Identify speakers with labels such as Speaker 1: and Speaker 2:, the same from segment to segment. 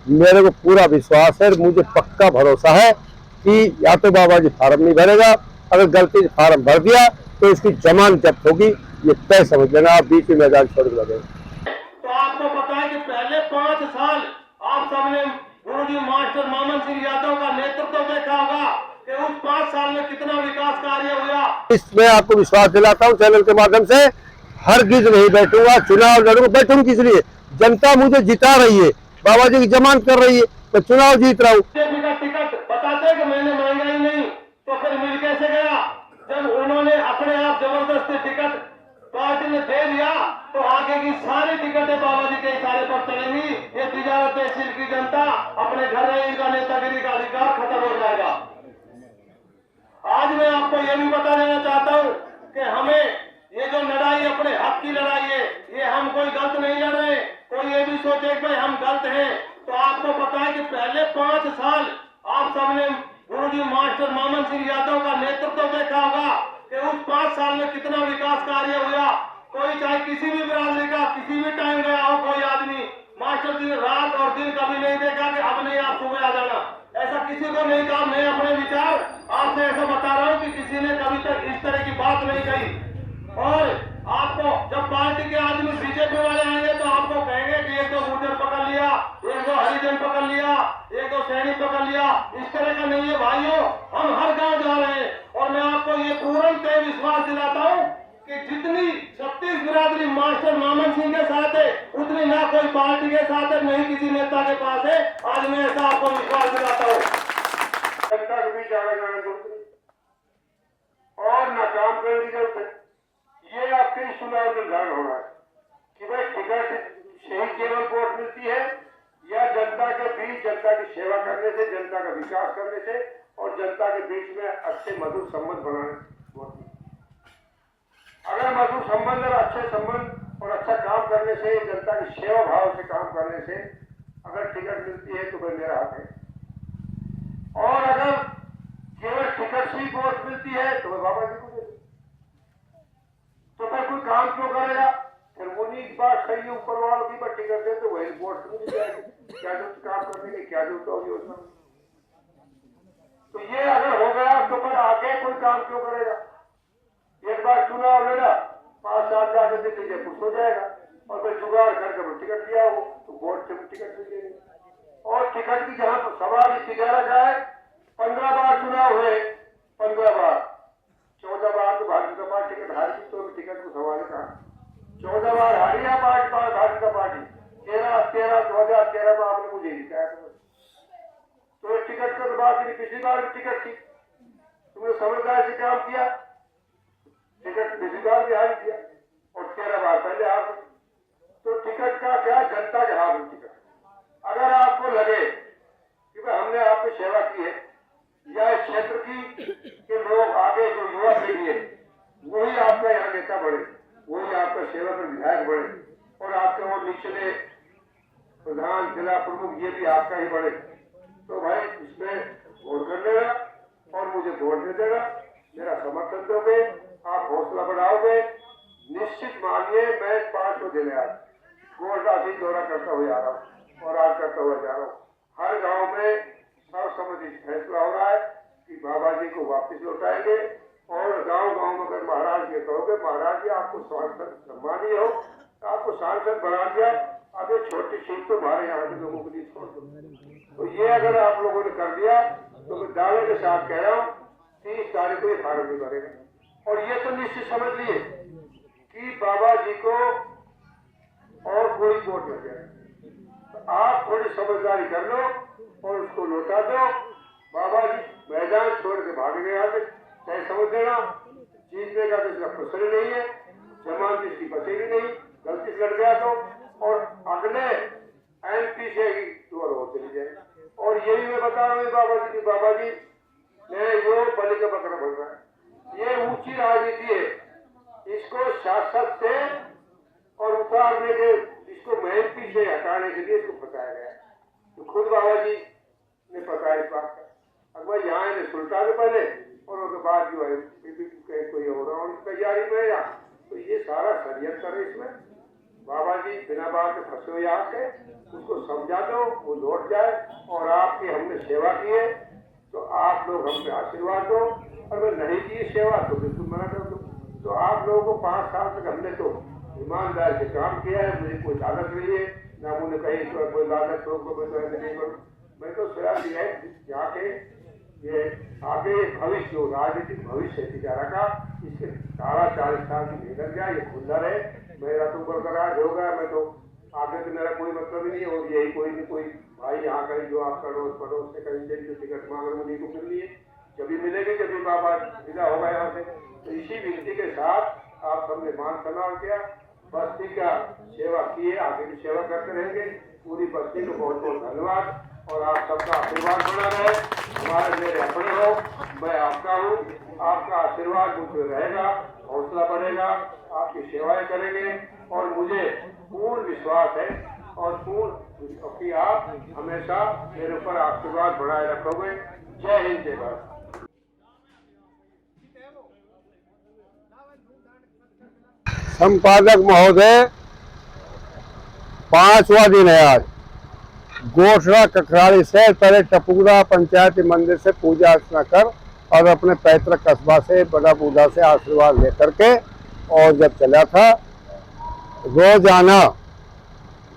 Speaker 1: मेरे को पूरा विश्वास है, मुझे पक्का भरोसा है कि या तो बाबा जी फार्म नहीं भरेगा, अगर गलती से फार्म भर दिया तो इसकी जमानत जब्त होगी। ये तय समझ लेना, आप बीच में मैदान छोड़ के लगेंगे।
Speaker 2: तो आपको पता है कि पहले 5 साल आप सबने गुरुजी मास्टर मामन सिंह यादव का नेतृत्व देखा होगा कि उस 5 साल में कितना विकास कार्य हुआ।
Speaker 1: इसमें आपको विश्वास दिलाता हूँ चैनल के माध्यम से, हरगिज नहीं बैठूंगा, चुनाव लड़ूंगा। बैठूंगा किस लिए? जनता मुझे जिता रही है, बाबा जी की जमानत कर रही है, तो चुनाव जीत रहा हूँ।
Speaker 2: बीजेपी का टिकट बताते कि मैंने मांगा ही नहीं, तो फिर मिल कैसे गया? जब उन्होंने अपने आप जबरदस्ती टिकट पार्टी ने दे दिया तो आगे की सारी टिकटें बाबा जी के इशारे पर चलेंगी। ये तिजारत तहसील की जनता अपने घर रहे, इनका नेतागिरी का अधिकार खत्म हो जाएगा। आज मैं आपको ये भी बता देना चाहता हूँ कि हमें ये जो लड़ाई अपने हक की लड़ाई है, ये हम कोई गलत नहीं लड़ रहे। कोई ये भी सोचे कि भाई हम गलत हैं, तो आपको पता है कि पहले 5 साल आप सबने गुरुजी मास्टर मामन सिंह यादव का नेतृत्व देखा होगा कि उस 5 साल में कितना विकास कार्य हुआ। कोई चाहे किसी भी बिरादरी का किसी भी टाइम गया हो, कोई आदमी मास्टर जी ने रात और दिन कभी नहीं देखा कि अब नहीं आप सुबह आ जाना, ऐसा किसी को नहीं कहा। मैं अपने विचार आपसे ऐसा बता रहा हूँ कि किसी ने कभी तक इस तरह की बात नहीं कही। और आपको जब पार्टी के आदमी बीजेपी वाले आएंगे तो आपको कहेंगे कि एक दो गुर्जर पकड़ लिया, एक दो हरिजन पकड़ लिया, एक दो सैनिक पकड़ लिया। इस तरह का नहीं है भाइयों, हम हर गांव जा रहे हैं। और मैं आपको ये पूर्ण विश्वास दिलाता हूँ कि जितनी 36 बिरादरी मास्टर मामन सिंह के साथ है, उतनी ना कोई पार्टी के साथ है, नहीं किसी नेता के पास है। आज मैं ऐसा आपको विश्वास दिलाता हूँ। जनता के बीच आगे जाने और ना काम करने की जरूरत है। ये आपके चुनाव निर्धारण हो रहा है कि भाई टिकट से ही केवल वोट मिलती है या जनता के बीच जनता की सेवा करने से, जनता का विकास करने से और जनता के बीच में अच्छे मधुर संबंध बनाने वोट मिलती है। अगर मधुर संबंध और अच्छे संबंध और अच्छा काम करने से, जनता की सेवा भाव से काम करने से अगर टिकट मिलती है तो वह मेरा हक है। और अगर केवल टिकट से ही वोट मिलती है तो वह बाबा जी को दे। तो फिर कोई काम क्यों करेगा? फिर वो नहीं बात सही है, ऊपर वालों की बात टिकट दे तो वही वोट मिल जाएगी। क्या जो काम करने की क्या जरूरत होगी उसमें? तो ये अगर हो गया तो फिर आगे कोई काम क्यों करेगा? एक बार चुनाव लड़ा, 5 साल जाकर दे लीजिए, खुश हो जाएगा और फिर जुगाड़ करके टिकट लिया हो तो वोट से टिकट मिल जाएगी। और टिकट की जहां पर सवाल इस तिजारत है, 15 बार चुनाव हुए, 15 बार, 14 बार तो भारतीय जनता पार्टी टिकट हारी, तो टिकट को सवाल कहा 14 बार हारी है भारतीय जनता पार्टी। 2013 में आपने मुझे जिताया तो टिकट का तो बात नहीं। पिछली बार भी टिकट थी, तुमने समझदार से काम किया, टिकट पिछली बार भी हारी किया और 13 बार पहले हार। तो टिकट का क्या, जनता के हाथ में टिकट। अगर आपको लगे कि भाई हमने आपकी सेवा की है या इस क्षेत्र की के लोग आगे जो युवा पीढ़ी है वही आपका यहाँ नेता बने, वही आपका सेवक और विधायक बने और आपके वो निचले प्रधान जिला प्रमुख ये भी आपका ही बने, तो भाई इसमें वोट कर लेना और मुझे वोट दे देना, मेरा समर्थन दोगे, आप हौसला बढ़ाओगे। निश्चित मानिए मैं 500 दिन आज गोरदासी दौरा करता हुआ आ रहा हूँ और आज करता हुआ जा रहा हूँ। हर गांव में सर्वसम्मति फैसला हो रहा है कि बाबा जी को वापस लौटाएंगे और गांव-गांव में अगर महाराज ये कहोगे महाराज जी आपको सांसद सम्मानीय हो, आपको सांसद बना दिया, अब ये छोटी सीट तो हमारे यहाँ के लोगों के लिए छोड़ दो। तो ये अगर आप लोगों ने कर दिया तो मैं दावे के साथ कह रहा हूँ 30 तारीख को ये फार्म नहीं भरेगा। और ये तो निश्चित समझ लिए कि बाबा जी को और कोई वोट लग जाए, तो आप थोड़ी समझदारी कर लो और उसको लौटा दो। बाबा जी मैदान छोड़ के भाग गए यहाँ से, चाहे समझ लेना जीतने का तो इसका प्रश्न नहीं है, जमानत इसकी बचेगी नहीं, गलती से लड़ गया तो, और अगले एमपी से ही दूर हो चली जाए। और यही मैं बता रहा हूँ बाबा जी की, बाबा जी ने जो बलि का बकरा बन रहा है, ये ऊंची राजनीति है, इसको शासक से और उतारने के, इसको एमपी से हटाने के लिए इसको बताया गया। तो खुद बाबा जी ने पता इस बात का, अगर यहाँ इन्हें सुलटा दे पहले और उसके बाद जो है कोई होगा और तैयारी में या तो ये सारा षड्यंत्र है। इसमें बाबा जी बिना बात के फंसे हुए यहाँ से, उसको समझा दो वो लौट जाए और आपकी हमने सेवा की है तो आप लोग हम पे आशीर्वाद दो, अगर नहीं की सेवा तो बिल्कुल मना कर दो। तो आप लोगों को 5 साल तक हमने तो ईमानदार से काम किया है, मुझे कोई लालच नहीं है, ना मुझे कहीं तो कोई लालच हो मैं तो ऐसे नहीं करूँ। मैं तो स्वयं है जाके ये आगे भविष्य हो, राजनीतिक भविष्य है तिजारा का, इसके 40 साल की निकल जाए, ये खुला रहे, मेरा तो बरकरार होगा। मैं तो आगे तो मेरा कोई मतलब ही नहीं है। और यही कोई नहीं कोई भाई यहाँ कहीं जो आपका रोज पड़ोस से कहीं से जो टिकट मांग रहे मुझे को मिलनी है, जब भी मिलेगी जब भी बाबा विदा होगा यहाँ से। तो इसी विनती के साथ आप सबने मान सम्मान किया, बस्ती का सेवा की है, आगे की सेवा करते रहेंगे। पूरी बस्ती को बहुत बहुत धन्यवाद और आप सबका आशीर्वाद बना रहे। हमारे मेरे अपने हो, मैं आपका हूँ, आपका आशीर्वाद मुझ पर रहेगा, हौसला बढ़ेगा, आपकी सेवाएं करेंगे और मुझे पूर्ण विश्वास है और पूर्ण कि आप हमेशा मेरे ऊपर आशीर्वाद बढ़ाए रखोगे। जय हिंद, जय भारत।
Speaker 1: संपादक महोदय, 5वां दिन है आज। गोठरा कखराड़ी से पहले टपुरा पंचायती मंदिर से पूजा अर्चना कर और अपने पैतृक कस्बा से बड़ा बूढ़ा से आशीर्वाद लेकर के और जब चला था, रोजाना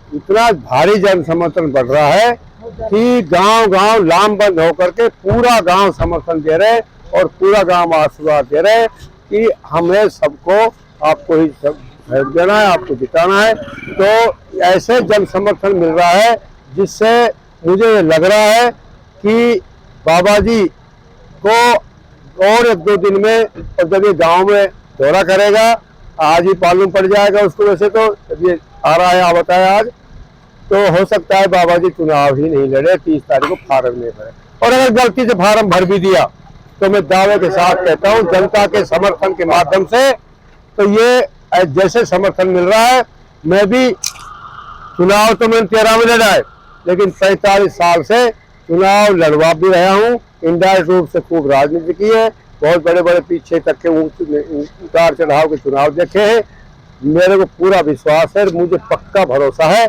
Speaker 1: इतना भारी जन समर्थन बढ़ रहा है कि गांव-गांव लामबंद होकर के पूरा गांव समर्थन दे रहे और पूरा गांव आशीर्वाद दे रहे कि हमें सबको आपको ही वोट देना है, आपको जिताना है। तो ऐसे जन समर्थन मिल रहा है जिससे मुझे लग रहा है कि बाबा जी को और 1-2 दिन में और जब ये गाँव में दौरा करेगा, आज ही मालूम पड़ जाएगा उसको। वैसे तो ये आ रहा है, आ बताया आज, तो हो सकता है बाबा जी चुनाव ही नहीं लड़े, 30 तारीख को फार्म नहीं भरे। और अगर गलती से फार्म भर भी दिया तो मैं दावे के साथ कहता हूँ जनता के समर्थन के माध्यम से, तो ये जैसे समर्थन मिल रहा है, मैं भी चुनाव तो मैंने 13 में लड़ा है, लेकिन 45 साल से चुनाव लड़वा भी रहा हूँ, इंडायरेक्ट रूप से खूब राजनीति की है, बहुत बड़े बड़े पीछे तक के उतार चढ़ाव के चुनाव देखे हैं। मेरे को पूरा विश्वास है, मुझे पक्का भरोसा है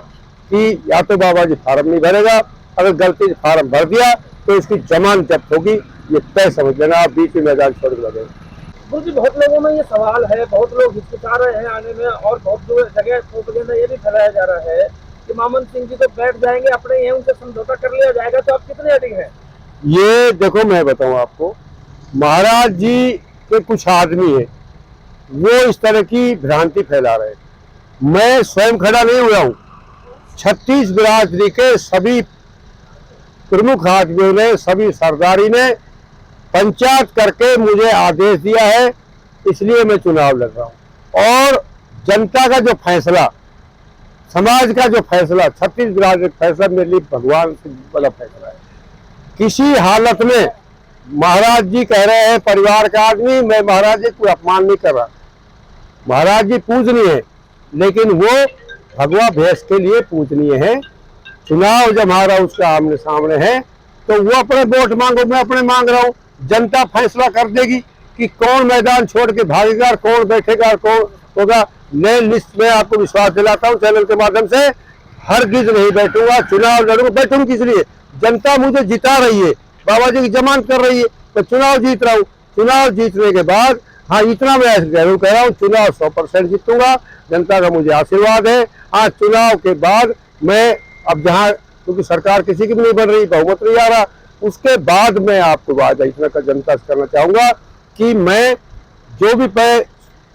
Speaker 1: कि या तो बाबा जी फार्म नहीं भरेगा, अगर गलती से फार्म भर दिया तो इसकी जमानत जब्त होगी, ये तय समझ लेना। आप बीच में मैदान छोड़ के लगेगा।
Speaker 3: जी, बहुत लोगों में ये सवाल है, बहुत लोग हिचकिचा रहे हैं आने में और बहुत जगह प्रोपेगेंडा ये भी फैलाया जा रहा है कि मामन सिंह जी तो बैठ जाएंगे अपने, यहाँ उनसे समझौता कर लिया जाएगा। तो आप कितने अधिक हैं?
Speaker 1: ये देखो, मैं बताऊं आपको, महाराज जी के कुछ आदमी है वो इस तरह की भ्रांति फैला रहे हैं। मैं स्वयं खड़ा नहीं हुआ हूँ, 36 बिरादरी के सभी प्रमुख आदमियों ने, सभी सरदारी ने पंचायत करके मुझे आदेश दिया है, इसलिए मैं चुनाव लड़ रहा हूँ। और जनता का जो फैसला, समाज का जो फैसला, 36 बिरादरी का फैसला मेरे लिए भगवान से बड़ा फैसला है। किसी हालत में महाराज जी कह रहे हैं परिवार का आदमी, मैं महाराज जी को अपमान नहीं कर रहा, महाराज जी पूजनीय है, लेकिन वो भगवा भैंस के लिए पूजनीय है। चुनाव जब हमारा उसका आमने सामने है तो वो अपने वोट मांगो, मैं अपने मांग रहा हूँ। जनता फैसला कर देगी कि कौन मैदान छोड़ के भागेगा, कौन बैठेगा, कौन होगा। नए लिस्ट में आपको विश्वास दिलाता हूँ चैनल के माध्यम से, हरगिज नहीं बैठूंगा, चुनाव लड़ूंगा। बैठूंगा किस लिए? जनता मुझे जिता रही है, बाबा जी की जमानत कर रही है, तो चुनाव जीत रहा हूँ। चुनाव जीतने के बाद हाँ, इतना मैं जरूर कह रहा हूँ, चुनाव 100% जीतूंगा, जनता का मुझे आशीर्वाद है। हाँ, चुनाव के बाद मैं अब जहाँ, क्योंकि सरकार किसी की भी नहीं बन रही, बहुमत नहीं आ रहा, उसके बाद मैं आपको वादा इतना का जनता से करना चाहूंगा कि मैं जो भी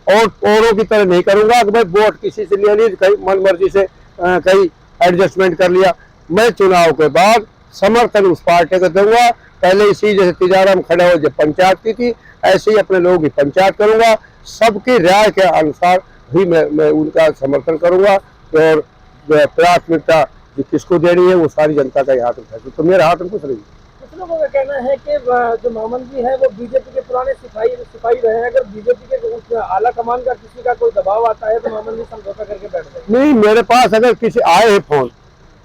Speaker 1: औरों की तरह नहीं करूंगा कि मैं वोट किसी से ले ली, कहीं मन मर्जी से कहीं एडजस्टमेंट कर लिया। मैं चुनाव के बाद समर्थन उस पार्टी को दूंगा। पहले इसी जैसे तिजारा में खड़े हो जब पंचायत की थी, ऐसे ही अपने लोगों की पंचायत करूंगा। सबकी राय के अनुसार भी मैं उनका समर्थन करूंगा और प्राथमिकता किसको देनी है वो सारी जनता का हाथ में है, तो मेरे हाथ में कुछ नहीं।
Speaker 3: कुछ लोगों का कहना है कि जो मामन जी है वो बीजेपी के पुराने सिपाही रहे हैं, अगर बीजेपी के आला कमान का किसी का कोई दबाव आता है तो मामन जी समझौता करके बैठ जाए।
Speaker 1: नहीं, मेरे पास अगर किसी आए हैं फोन,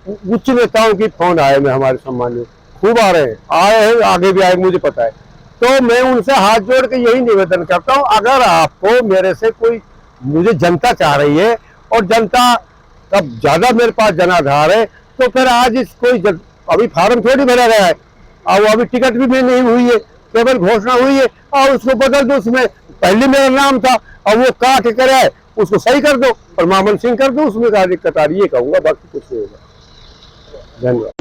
Speaker 1: उच्च नेताओं की फोन आए में हमारे सम्मानित खूब आ रहे हैं, आए हैं, आगे भी आए, मुझे पता है। तो मैं उनसे हाथ जोड़ के यही निवेदन करता हूँ, अगर आपको मेरे से कोई, मुझे जनता चाह रही है और जनता का ज्यादा मेरे पास जनाधार है, तो फिर आज अभी फार्म थोड़ी भरा गया है, और वो अभी टिकट भी नहीं हुई है, केवल घोषणा हुई है, और उसको बदल दो। उसमें पहले मेरा नाम था और वो काट कर है, उसको सही कर दो और मामन सिंह कर दो, उसमें क्या दिक्कत आ रही है कहूंगा, बाकी कुछ नहीं होगा। धन्यवाद।